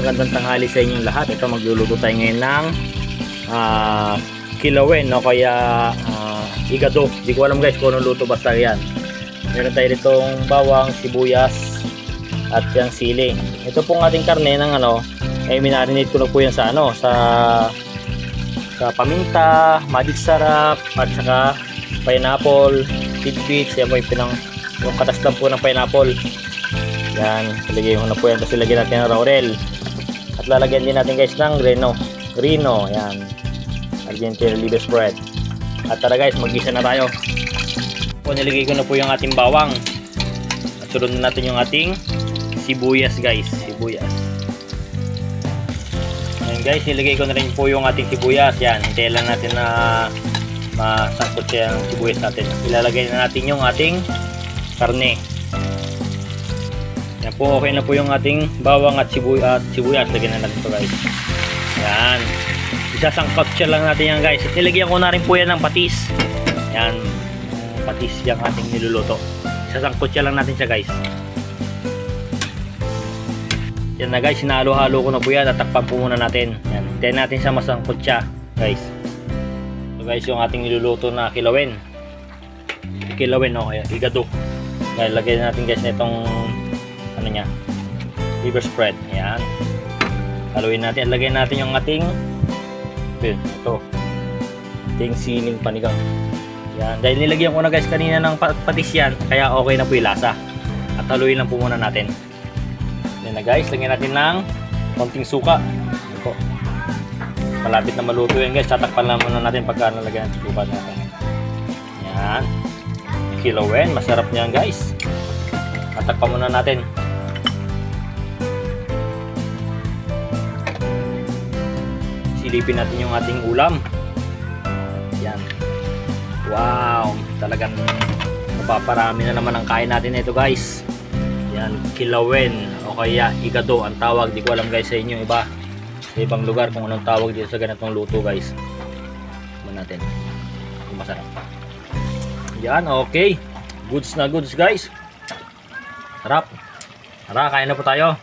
magandang tanghali sa inyong lahat. Ito, magluluto tayo ngayon ng kilawen, no? Kaya igado. Hindi ko alam guys kung anong luto, basta yan. Meron tayo ditong bawang, sibuyas at yung sili. Ito pong ating karne ng minarinate ko na po yan sa paminta, magic sarap, at saka pineapple, tidbits. Yan po yung katastan po ng pineapple. Yan, ilagay ko na po yan. Tapos ilagyan natin ng laurel. At lalagyan din natin guys ng grino. Yan, Argentine liver spread. At tara guys, mag-gisa na tayo. Nilagay ko na po yung ating bawang. At sunod na natin yung ating sibuyas guys. Ayan guys, nilagay ko na rin po yung ating sibuyas. Yan, hintayin lang natin na masangkot siya yung sibuyas natin. Ilalagay na natin yung ating karne. Yan po, okay na po yung ating bawang at sibuyas. Lagyan na natin ito guys. Yan, isasangkot siya lang natin yan guys. At nilagyan ko na rin po yan ng patis. Yan, patis yung ating niluluto. Isasangkot siya lang natin siya guys. Yan na guys, sinalo-halo ko na po yan. Tatakpan po muna natin. Yan, hintayin natin siya masangkot siya guys. So guys, yung ating niluluto na kilawen, kaya igado. Kaya lagyan natin guys na itong liver spread. Ayan, haluin natin. Lagyan natin yung ating ating siling panigang. Yan, dahil nilagyan ko na guys kanina ng patis yan, kaya okay na po yung lasa. At haluin lang po muna natin. Yan na guys, lagyan natin ng konting suka. Yan po, malapit na maluto yan guys. Tatakpan lang muna natin pagka nalagyan ng suka natin. Yan, kilawen, masarap niyan guys. Tatakpan muna natin. Silipin natin yung ating ulam. Yan. Wow, talagang mapaparami na naman ang kain natin ito guys. Yan, kilawen o kaya igado ang tawag. Di ko alam guys sa inyo sa ibang lugar kung anong tawag dito sa ganitong luto guys. Tignan natin. Masarap. Yan, okay. Goods na goods guys. Sarap. Tara, kain na po tayo.